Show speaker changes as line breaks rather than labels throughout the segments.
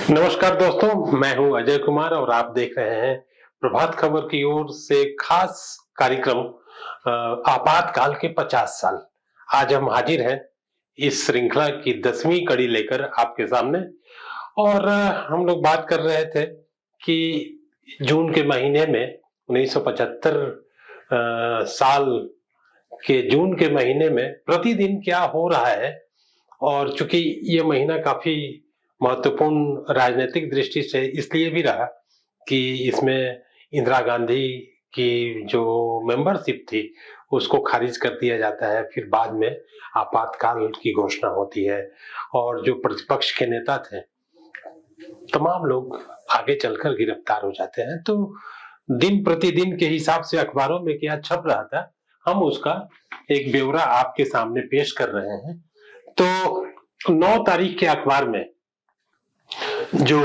नमस्कार दोस्तों, मैं हूं अजय कुमार और आप देख रहे हैं प्रभात खबर की ओर से खास कार्यक्रम आपातकाल के 50 साल। आज हम हाजिर हैं इस श्रृंखला की 10वीं कड़ी लेकर आपके सामने। और हम लोग बात कर रहे थे कि जून के महीने में 1975 साल के जून के महीने में प्रतिदिन क्या हो रहा है। और चूंकि ये महीना काफी महत्वपूर्ण राजनीतिक दृष्टि से इसलिए भी रहा कि इसमें इंदिरा गांधी की जो मेंबरशिप थी उसको खारिज कर दिया जाता है, फिर बाद में आपातकाल की घोषणा होती है और जो प्रतिपक्ष के नेता थे तमाम लोग आगे चलकर गिरफ्तार हो जाते हैं। तो दिन प्रतिदिन के हिसाब से अखबारों में क्या छप रहा था, हम उसका एक ब्यौरा आपके सामने पेश कर रहे हैं। तो 9 तारीख के अखबार में जो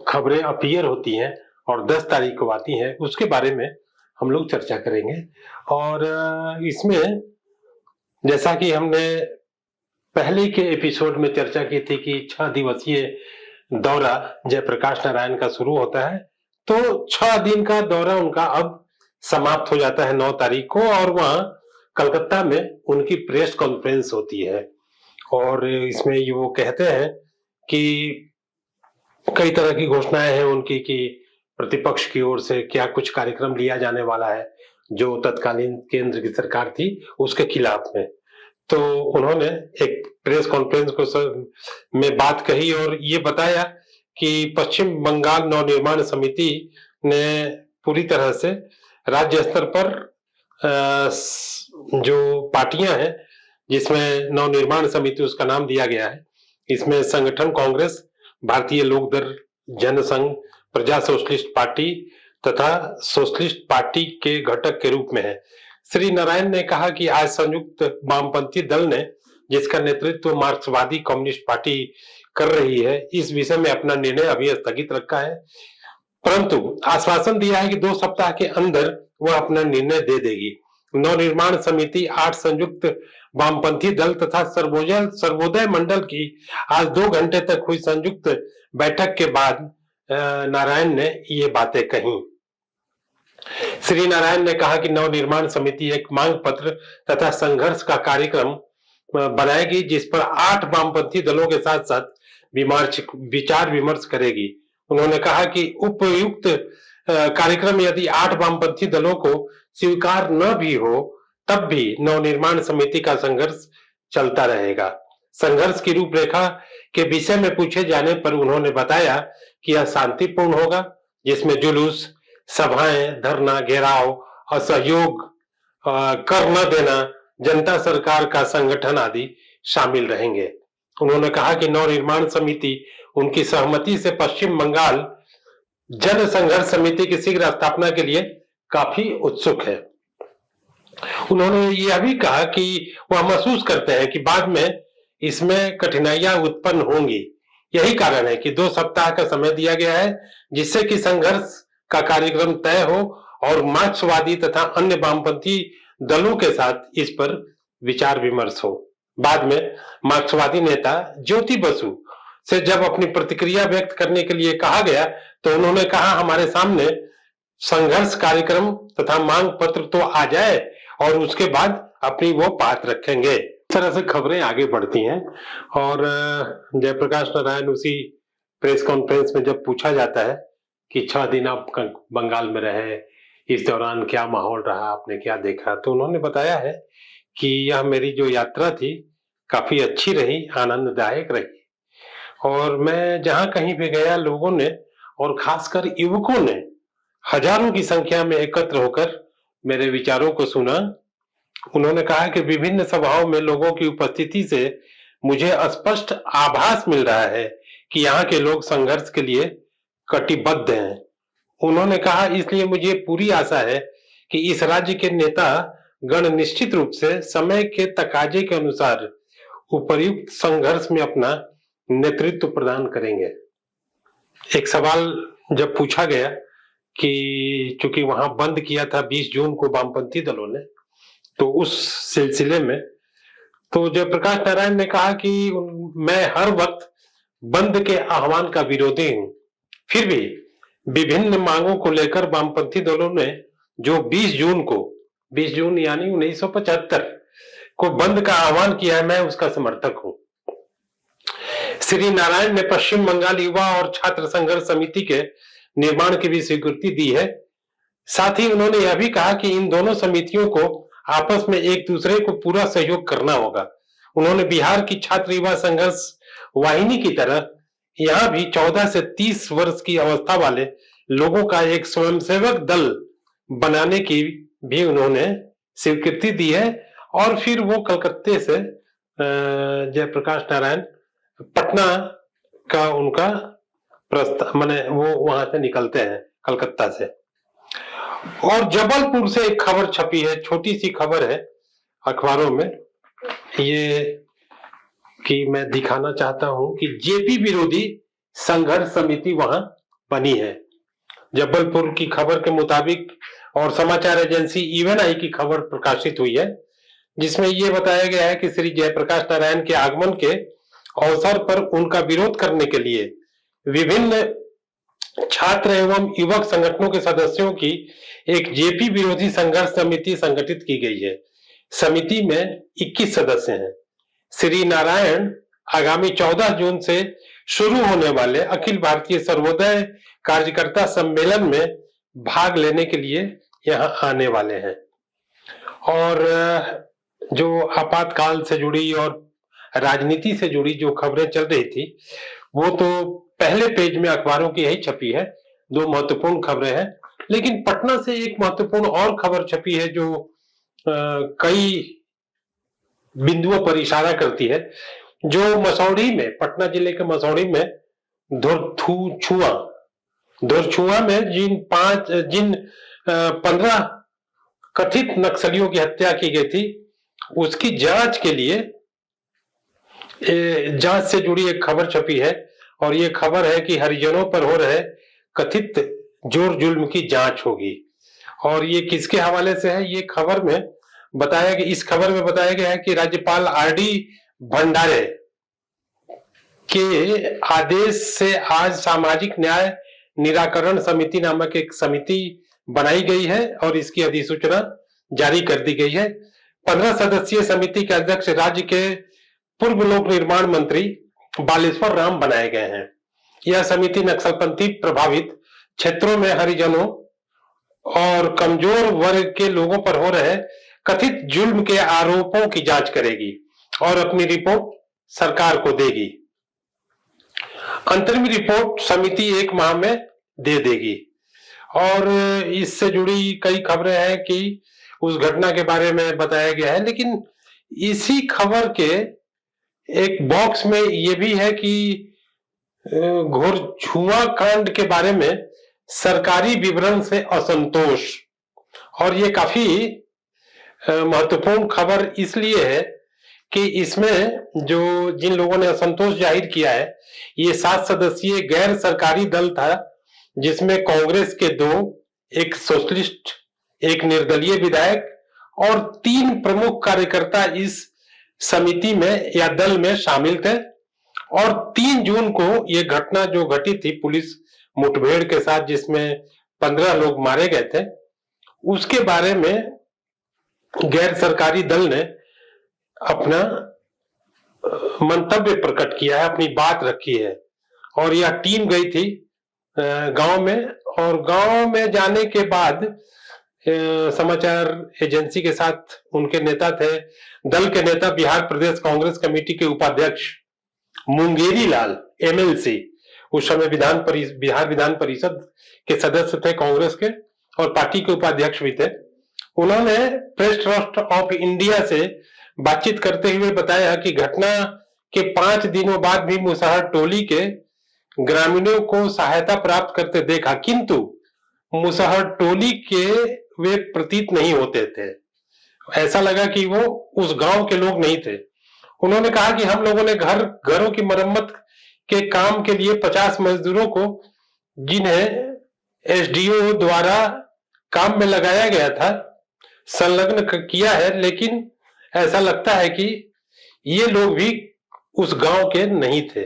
खबरें अपीयर होती हैं और 10 तारीख को आती हैं उसके बारे में हम लोग चर्चा करेंगे। और इसमें जैसा कि हमने पहले के एपिसोड में चर्चा की थी कि 6 दिवसीय दौरा जयप्रकाश नारायण का शुरू होता है, तो 6 दिन का दौरा उनका अब समाप्त हो जाता है 9 तारीख को, और वहां कलकत्ता में उनकी प्रेस कॉन्फ्रेंस होती है। और इसमें ये वो कहते हैं कि कई तरह की घोषणाएं हैं उनकी कि प्रतिपक्ष की ओर से क्या कुछ कार्यक्रम लिया जाने वाला है जो तत्कालीन केंद्र की सरकार थी उसके खिलाफ में। तो उन्होंने एक प्रेस कॉन्फ्रेंस में बात कही और ये बताया कि पश्चिम बंगाल नवनिर्माण समिति ने पूरी तरह से राज्य स्तर पर जो पार्टियां हैं जिसमें नवनिर्माण समिति उसका नाम दिया गया है, इसमें संगठन कांग्रेस, भारतीय लोकदल जनसंघ, प्रजा सोशलिस्ट पार्टी तथा सोशलिस्ट पार्टी के घटक के रूप में है। श्री नारायण ने कहा कि आज संयुक्त वामपंथी दल ने, जिसका नेतृत्व मार्क्सवादी कम्युनिस्ट पार्टी कर रही है, इस विषय में अपना निर्णय अभी स्थगित रखा है, परंतु आश्वासन दिया है कि 2 सप्ताह के अंदर वह अपना निर्णय दे देगी। नवनिर्माण समिति 8 संयुक्त वामपंथी दल तथा सर्वोदय मंडल की आज 2 घंटे तक हुई संयुक्त बैठक के बाद नारायण ने ये बातें कही। श्री नारायण ने कहा कि नवनिर्माण समिति एक मांग पत्र तथा संघर्ष का कार्यक्रम बनाएगी जिस पर 8 वामपंथी दलों के साथ साथ विचार विमर्श करेगी। उन्होंने कहा कि उपयुक्त कार्यक्रम यदि 8 वामपंथी दलों को स्वीकार न भी हो तब भी नवनिर्माण समिति का संघर्ष चलता रहेगा। संघर्ष की रूपरेखा के विषय में पूछे जाने पर उन्होंने बताया कि यह शांतिपूर्ण होगा, जिसमें जुलूस, सभाएं, धरना, घेराव, असहयोग कर न देना, जनता सरकार का संगठन आदि शामिल रहेंगे। उन्होंने कहा कि नवनिर्माण समिति उनकी सहमति से पश्चिम बंगाल जन संघर्ष समिति की शीघ्र स्थापना के लिए काफी उत्सुक है। उन्होंने यह भी कहा कि वह महसूस करते हैं कि बाद में इसमें कठिनाइयां उत्पन्न होंगी। यही कारण है कि 2 सप्ताह का समय दिया गया है जिससे कि संघर्ष का कार्यक्रम तय हो और मार्क्सवादी तथा अन्य वामपंथी दलों के साथ इस पर विचार विमर्श हो। बाद में मार्क्सवादी नेता ज्योति बसु से जब अपनी प्रतिक्रिया व्यक्त करने के लिए कहा गया तो उन्होंने कहा, हमारे सामने संघर्ष कार्यक्रम तथा मांग पत्र तो आ जाए और उसके बाद अपनी वो बात रखेंगे। इस तरह से खबरें आगे बढ़ती हैं। और जयप्रकाश नारायण उसी प्रेस कॉन्फ्रेंस में जब पूछा जाता है कि 6 दिन आप बंगाल में रहे, इस दौरान क्या माहौल रहा, आपने क्या देखा, तो उन्होंने बताया है कि यह मेरी जो यात्रा थी काफी अच्छी रही, आनंददायक रही, और मैं जहां कहीं भी गया लोगों ने और खासकर युवकों ने हजारों की संख्या में एकत्र होकर मेरे विचारों को सुना। उन्होंने कहा कि विभिन्न सभाओं में लोगों की उपस्थिति से मुझे स्पष्ट आभास मिल रहा है कि यहाँ के लोग संघर्ष के लिए कटिबद्ध हैं। उन्होंने कहा, इसलिए मुझे पूरी आशा है कि इस राज्य के नेता गण निश्चित रूप से समय के तकाजे के अनुसार उपर्युक्त संघर्ष में अपना नेतृत्व प्रदान करेंगे। एक सवाल जब पूछा गया कि चूंकि वहां बंद किया था 20 जून को वामपंथी दलों ने, तो उस सिलसिले में तो जयप्रकाश नारायण ने कहा कि मैं हर वक्त बंद के आह्वान का विरोधी हूं। फिर भी विभिन्न मांगों को लेकर वामपंथी दलों ने जो 20 जून यानी 1975 को बंद का आह्वान किया है, मैं उसका समर्थक हूं। श्री नारायण ने पश्चिम बंगाल युवा और छात्र संघर्ष समिति के निर्माण की भी स्वीकृति दी है। साथ ही उन्होंने यह भी कहा कि इन दोनों समितियों को आपस में एक दूसरे को पूरा सहयोग करना होगा। उन्होंने बिहार की छात्र युवा संघर्ष वाहिनी की तरह यहां भी 14 से 30 वर्ष की अवस्था वाले लोगों का एक स्वयंसेवक दल बनाने की भी उन्होंने स्वीकृति दी है। और फिर वो कलकत्ते से जयप्रकाश नारायण पटना का उनका प्रस्ताव, माने वो वहां से निकलते हैं कलकत्ता से। और जबलपुर से एक खबर छपी है, छोटी सी खबर है अखबारों में, ये कि मैं दिखाना चाहता हूं कि जेपी विरोधी संघर्ष समिति वहां बनी है। जबलपुर की खबर के मुताबिक और समाचार एजेंसी इवन आई की खबर प्रकाशित हुई है, जिसमें यह बताया गया है कि श्री जयप्रकाश नारायण के आगमन के अवसर पर उनका विरोध करने के लिए विभिन्न छात्र एवं युवक संगठनों के सदस्यों की एक जेपी विरोधी संघर्ष समिति संगठित की गई है। समिति में 21 सदस्य हैं। श्री नारायण आगामी 14 जून से शुरू होने वाले अखिल भारतीय सर्वोदय कार्यकर्ता सम्मेलन में भाग लेने के लिए यहां आने वाले हैं। और जो आपातकाल से जुड़ी और राजनीति से जुड़ी जो खबरें चल रही थी, वो तो पहले पेज में अखबारों की यही छपी है। दो महत्वपूर्ण खबरें हैं, लेकिन पटना से एक महत्वपूर्ण और खबर छपी है जो कई बिंदुओं पर इशारा करती है। जो मसौढ़ी में, पटना जिले के मसौढ़ी में धुरछुआ में जिन 15 कथित नक्सलियों की हत्या की गई थी, उसकी जांच के लिए जांच से जुड़ी एक खबर छपी है। और ये खबर है कि हरिजनों पर हो रहे कथित जोर जुल्म की जांच होगी। और ये किसके हवाले से है? ये खबर में इस खबर में बताया गया है कि राज्यपाल आरडी भंडारे के आदेश से आज सामाजिक न्याय निराकरण समिति नामक एक समिति बनाई गई है और इसकी अधिसूचना जारी कर दी गई है। 15 सदस्यीय समिति के अध्यक्ष राज्य के पूर्व लोक निर्माण मंत्री बालेश्वर राम बनाए गए हैं। यह समिति नक्सलपंथी प्रभावित क्षेत्रों में हरिजनों और कमजोर वर्ग के लोगों पर हो रहे कथित जुल्म के आरोपों की जांच करेगी और अपनी रिपोर्ट सरकार को देगी। अंतरिम रिपोर्ट समिति 1 माह में दे देगी। और इससे जुड़ी कई खबरें हैं कि उस घटना के बारे में बताया गया है, लेकिन इसी खबर के एक बॉक्स में यह भी है कि घोरछुआ कांड के बारे में सरकारी विवरण से असंतोष। और ये काफी महत्वपूर्ण खबर इसलिए है कि इसमें जिन लोगों ने असंतोष जाहिर किया है, ये 7 सदस्यीय गैर सरकारी दल था, जिसमें कांग्रेस के 2, एक सोशलिस्ट, एक निर्दलीय विधायक और 3 प्रमुख कार्यकर्ता इस समिति में या दल में शामिल थे। और 3 जून को ये घटना जो घटी थी पुलिस मुठभेड़ के साथ, जिसमें 15 लोग मारे गए थे, उसके बारे में गैर सरकारी दल ने अपना मंतव्य प्रकट किया है, अपनी बात रखी है। और यह टीम गई थी गांव में, और गांव में जाने के बाद समाचार एजेंसी के साथ उनके नेता थे, दल के नेता बिहार प्रदेश कांग्रेस कमेटी के उपाध्यक्ष मुंगेरी लाल एमएलसी, उस समय बिहार विधान परिषद के सदस्य थे कांग्रेस के और पार्टी के उपाध्यक्ष भी थे। उन्होंने प्रेस ट्रस्ट ऑफ इंडिया से बातचीत करते हुए बताया कि घटना के 5 दिनों बाद भी मुसहर टोली के ग्रामीणों को सहायता प्राप्त करते देखा, किंतु मुसहर टोली के वे प्रतीत नहीं होते थे। ऐसा लगा कि वो उस गांव के लोग नहीं थे। उन्होंने कहा कि हम लोगों ने घरों की मरम्मत के काम के लिए 50 मजदूरों को, जिन्हें एसडीओ द्वारा काम में लगाया गया था, संलग्न किया है, लेकिन ऐसा लगता है कि ये लोग भी उस गांव के नहीं थे।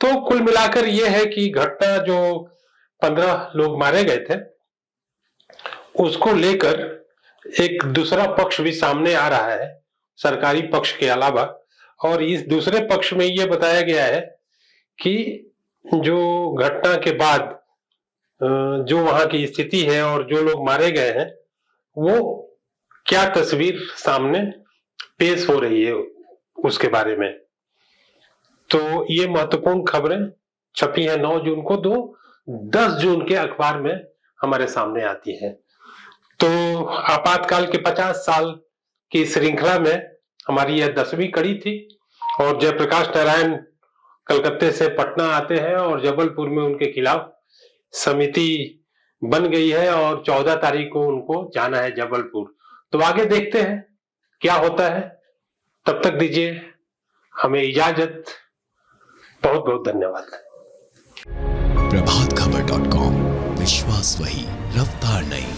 तो कुल मिलाकर ये है कि घटना जो 15 लोग मारे गए थे उसको लेकर एक दूसरा पक्ष भी सामने आ रहा है सरकारी पक्ष के अलावा, और इस दूसरे पक्ष में ये बताया गया है कि जो घटना के बाद जो वहां की स्थिति है और जो लोग मारे गए हैं वो क्या तस्वीर सामने पेश हो रही है उसके बारे में। तो ये महत्वपूर्ण खबरें छपी हैं 9 जून को, 10 जून के अखबार में हमारे सामने आती है। तो आपातकाल के 50 साल की श्रृंखला में हमारी यह 10वीं कड़ी थी, और जयप्रकाश नारायण कलकत्ते से पटना आते हैं और जबलपुर में उनके खिलाफ समिति बन गई है और 14 तारीख को उनको जाना है जबलपुर। तो आगे देखते हैं क्या होता है। तब तक दीजिए हमें इजाजत। बहुत बहुत धन्यवाद।
प्रभातखबर.com, विश्वास वही, रफ्तार नहीं।